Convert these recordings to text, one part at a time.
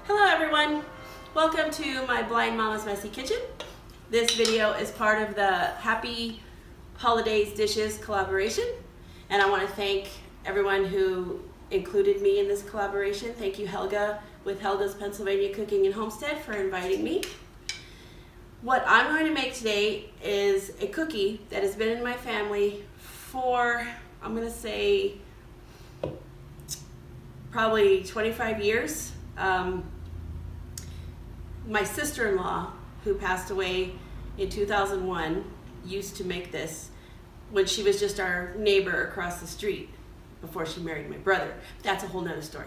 Hello everyone, welcome to my Blind Mama's Messy Kitchen. This video is part of the Happy Holidays Dishes collaboration, and I want to thank everyone who included me in this collaboration. Thank you, Helga with Helga's Pennsylvania Cooking and Homestead, for inviting me. What I'm going to make today is a cookie that has been in my family for, I'm going to say, probably 25 years. My sister-in-law, who passed away in 2001, used to make this when she was just our neighbor across the street before she married my brother. That's a whole nother story.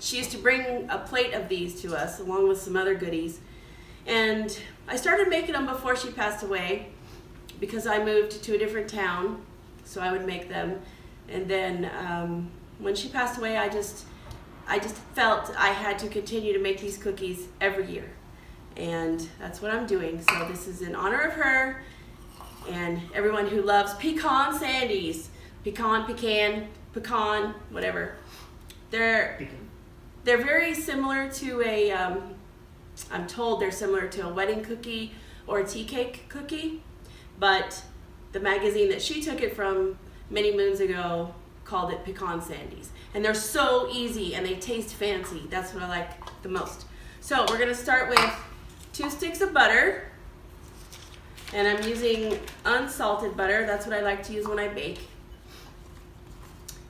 She used to bring a plate of these to us along with some other goodies, and I started making them before she passed away because I moved to a different town, so I would make them. And then when she passed away, I just felt I had to continue to make these cookies every year, and that's what I'm doing. So this is in honor of her and everyone who loves Pecan Sandies. Pecan, whatever. They're very similar to a, I'm told they're similar to a wedding cookie or a tea cake cookie, but the magazine that she took it from many moons ago called it Pecan Sandies. And they're so easy and they taste fancy. That's what I like the most. So we're gonna start with 2 sticks of butter. And I'm using unsalted butter. That's what I like to use when I bake.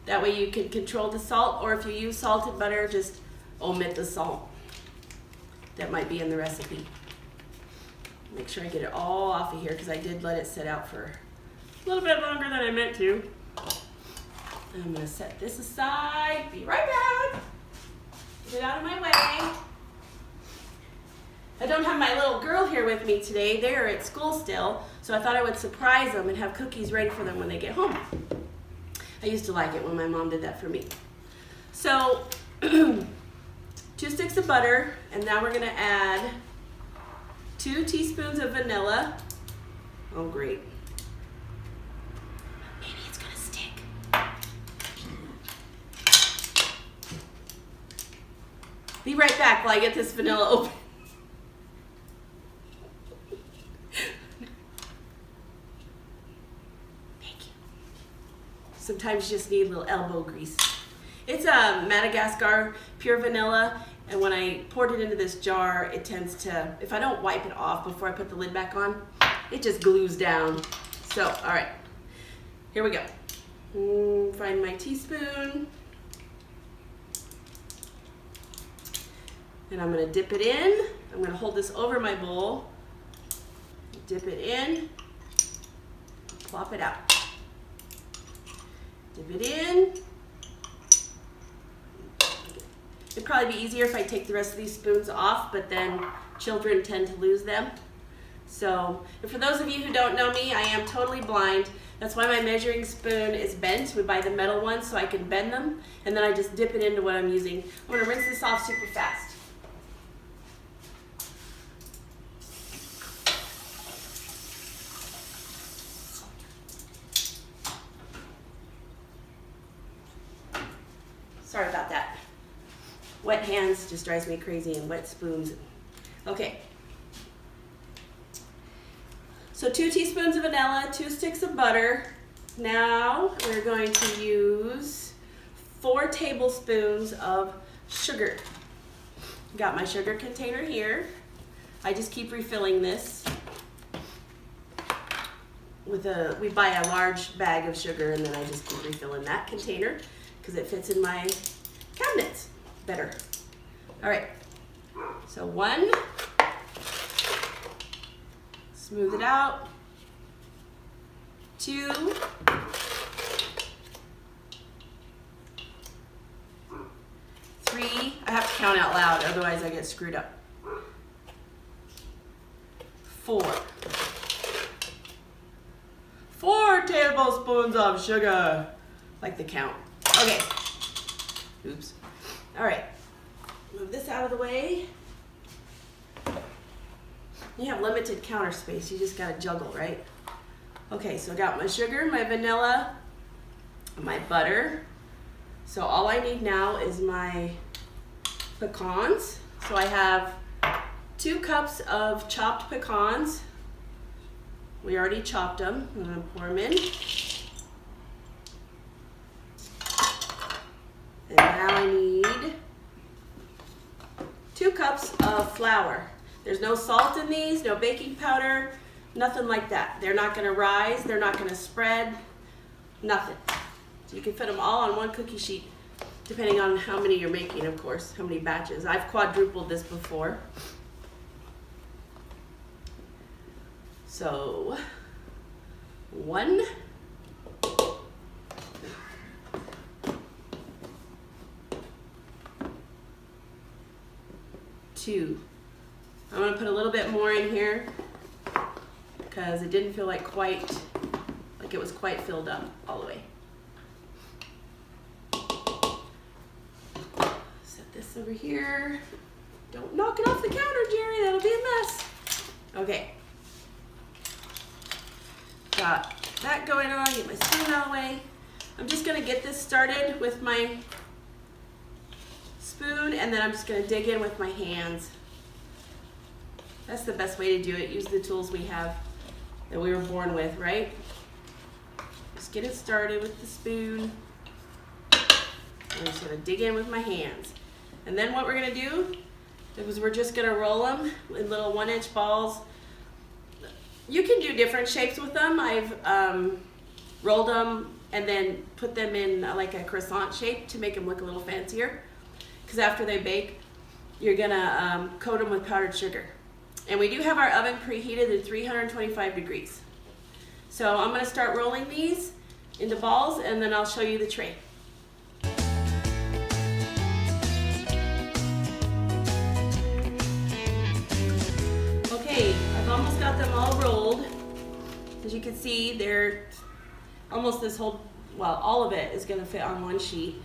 That way you can control the salt, or if you use salted butter, just omit the salt. That might be in the recipe. Make sure I get it all off of here because I did let it sit out for a little bit longer than I meant to. I'm going to set this aside. Be right back. Get it out of my way. I don't have my little girl here with me today. They are at school still, so I thought I would surprise them and have cookies ready for them when they get home. I used to like it when my mom did that for me. So 2 sticks of butter, and now we're going to add 2 teaspoons of vanilla. Oh, great. Be right back while I get this vanilla open. Thank you. Sometimes you just need a little elbow grease. It's a Madagascar pure vanilla, and when I poured it into this jar, it tends to, if I don't wipe it off before I put the lid back on, it just glues down. So, all right, here we go. Find my teaspoon. And I'm going to dip it in. I'm going to hold this over my bowl, dip it in, plop it out. Dip it in. It'd probably be easier if I take the rest of these spoons off, but then children tend to lose them. So, and for those of you who don't know me, I am totally blind. That's why my measuring spoon is bent. We buy the metal ones so I can bend them, and then I just dip it into what I'm using. I'm going to rinse this off super fast. Sorry about that. Wet hands just drives me crazy, and wet spoons. Okay. So 2 teaspoons of vanilla, 2 sticks of butter. Now we're going to use 4 tablespoons of sugar. Got my sugar container here. I just keep refilling this. We buy a large bag of sugar, and then I just keep refilling that container because it fits in my cabinets better. All right, so 1, smooth it out, 2, 3, I have to count out loud, otherwise I get screwed up, 4 tablespoons of sugar, like the count. Okay. Oops. All right. Move this out of the way. You have limited counter space. You just got to juggle, right? Okay, so I got my sugar, my vanilla, my butter. So all I need now is my pecans. So I have 2 cups of chopped pecans. We already chopped them. I'm gonna pour them in. And now I need 2 cups of flour. There's no salt in these, no baking powder, nothing like that. They're not gonna rise, they're not gonna spread, nothing. So you can fit them all on one cookie sheet, depending on how many you're making, of course, how many batches. I've quadrupled this before. So, 1, 2. I'm gonna put a little bit more in here because it didn't feel like it was quite filled up all the way. Set this over here. Don't knock it off the counter, Jerry, that'll be a mess. Okay. Got that going on, get my spoon out of the way. I'm just gonna get this started with my spoon, and then I'm just gonna dig in with my hands. That's the best way to do it. Use the tools we have that we were born with, right? Just get it started with the spoon. I'm just gonna dig in with my hands. And then what we're gonna do is we're just gonna roll them in little 1-inch balls. You can do different shapes with them. I've rolled them and then put them in like a croissant shape to make them look a little fancier. Because after they bake, you're gonna coat them with powdered sugar. And we do have our oven preheated at 325 degrees. So I'm gonna start rolling these into balls, and then I'll show you the tray. Okay, I've almost got them all rolled. As you can see, they're almost this whole, well, all of it is gonna fit on one sheet.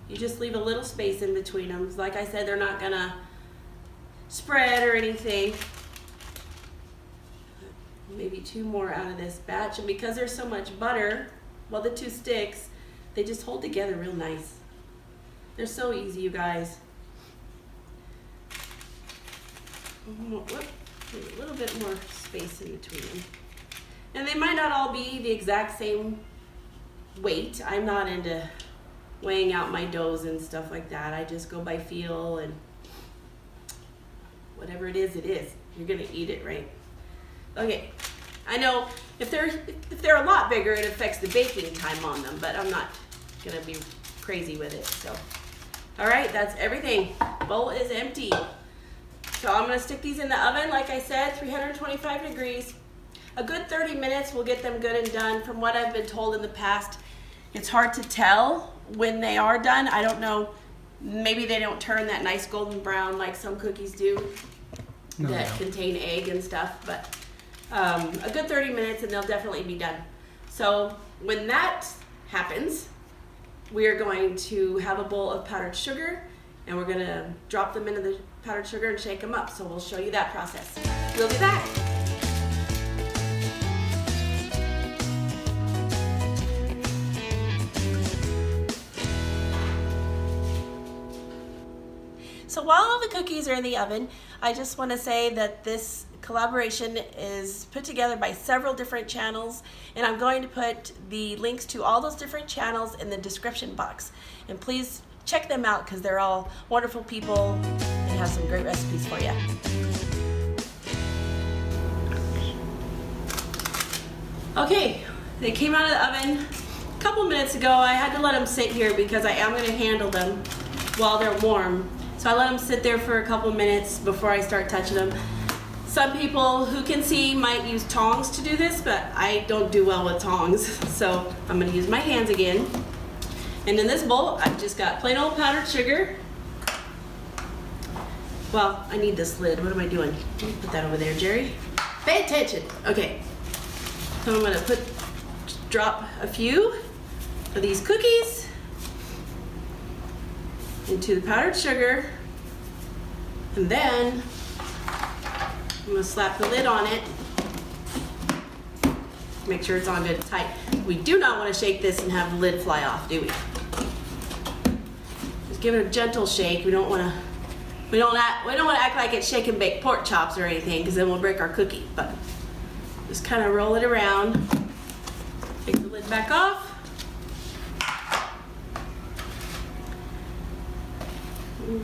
You just leave a little space in between them. Like I said, they're not gonna spread or anything. Maybe 2 more out of this batch. And because there's so much butter, well, the 2 sticks, they just hold together real nice. They're so easy, you guys. Whoop, a little bit more space in between them. And they might not all be the exact same weight. I'm not into weighing out my doughs and stuff like that. I just go by feel, and whatever it is, you're gonna eat it, right? Okay, I know if they're a lot bigger, it affects the baking time on them, but I'm not gonna be crazy with it. So, all right, that's everything. Bowl is empty. So I'm gonna stick these in the oven, like I said, 325 degrees. A good 30 minutes will get them good and done. From what I've been told in the past, it's hard to tell when they are done. I don't know, maybe they don't turn that nice golden brown like some cookies do that contain egg and stuff, but a good 30 minutes and they'll definitely be done. So when that happens, we are going to have a bowl of powdered sugar, and we're gonna drop them into the powdered sugar and shake them up. So we'll show you that process. We'll be back. So while all the cookies are in the oven, I just want to say that this collaboration is put together by several different channels, and I'm going to put the links to all those different channels in the description box. And please check them out because they're all wonderful people and have some great recipes for you. Okay, they came out of the oven a couple minutes ago. I had to let them sit here because I am going to handle them while they're warm. So I let them sit there for a couple minutes before I start touching them. Some people who can see might use tongs to do this, but I don't do well with tongs. So I'm gonna use my hands again. And in this bowl, I've just got plain old powdered sugar. Well, I need this lid. What am I doing? Let me put that over there, Jerry. Pay attention. Okay. So I'm gonna drop a few of these cookies into the powdered sugar, and then I'm gonna slap the lid on it. Make sure it's on good and tight. We do not want to shake this and have the lid fly off, do we? give it a gentle shake. We don't want to act like it's shake and bake pork chops or anything, because then we'll break our cookie. But just kind of roll it around. Take the lid back off.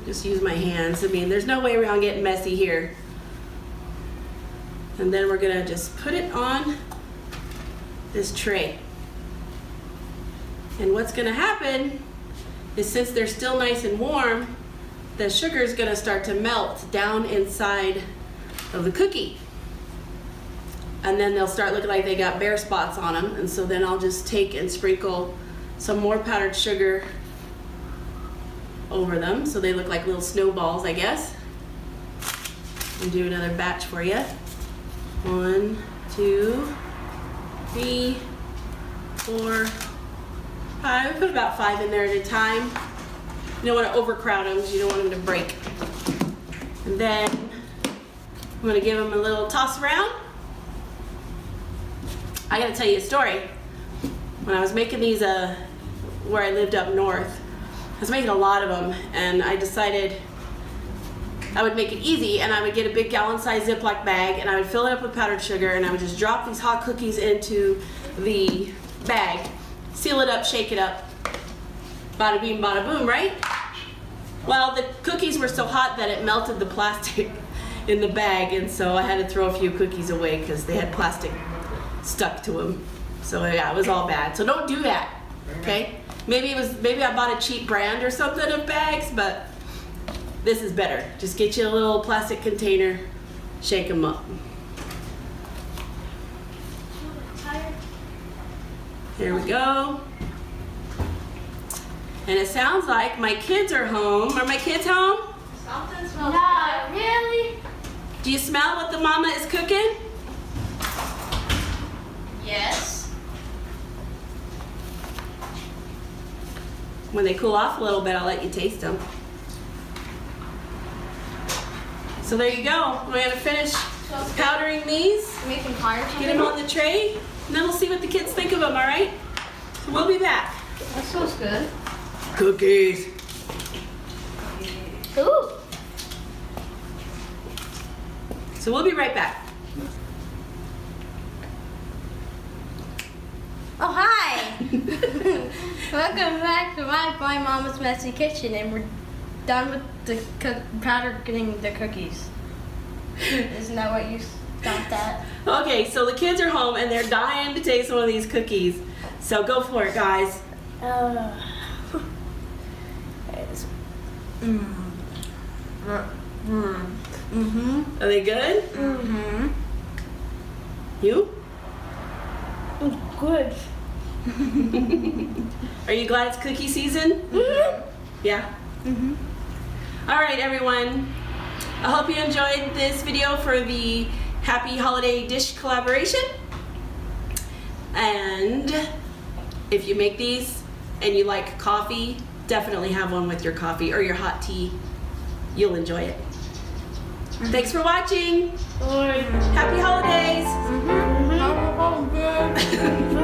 Just use my hands. I mean, there's no way around getting messy here. And then we're gonna just put it on this tray. And what's gonna happen is, since they're still nice and warm, the sugar is gonna start to melt down inside of the cookie. And then they'll start looking like they got bare spots on them. And so then I'll just take and sprinkle some more powdered sugar over them so they look like little snowballs, I guess. And do another batch for you. 1, 2, 3, 4, 5. We put about 5 in there at a time. You don't want to overcrowd them because you don't want them to break. And then I'm going to give them a little toss around. I got to tell you a story. When I was making these where I lived up north, I was making a lot of them, and I decided I would make it easy, and I would get a big gallon-sized Ziploc bag, and I would fill it up with powdered sugar, and I would just drop these hot cookies into the bag, seal it up, shake it up, bada bing, bada boom, right? Well, the cookies were so hot that it melted the plastic in the bag, and so I had to throw a few cookies away because they had plastic stuck to them. So yeah, it was all bad. So don't do that, okay? Maybe I bought a cheap brand or something of bags, but this is better. Just get you a little plastic container, shake them up. There we go. And it sounds like my kids are home. Are my kids home? Something smells good. Really? Do you smell what the mama is cooking? Yes. When they cool off a little bit, I'll let you taste them. So there you go. We're gonna finish powdering these. Making fire. Get them on the tray, and then we'll see what the kids think of them, all right? So we'll be back. That smells good. Cookies. Ooh. So we'll be right back. Oh, hi. Welcome back to my mama's messy kitchen, and we're done with the powdering the cookies. Isn't that what you stopped at? Okay, so the kids are home, and they're dying to taste one of these cookies. So go for it, guys. Are they good? Mm-hmm. You? It's good. Are you glad it's cookie season? Mm-hmm. Yeah? Mm-hmm. All right, everyone. I hope you enjoyed this video for the Happy Holiday Dish collaboration. And if you make these and you like coffee, definitely have one with your coffee or your hot tea. You'll enjoy it. Thanks for watching. Happy holidays. Mm-hmm.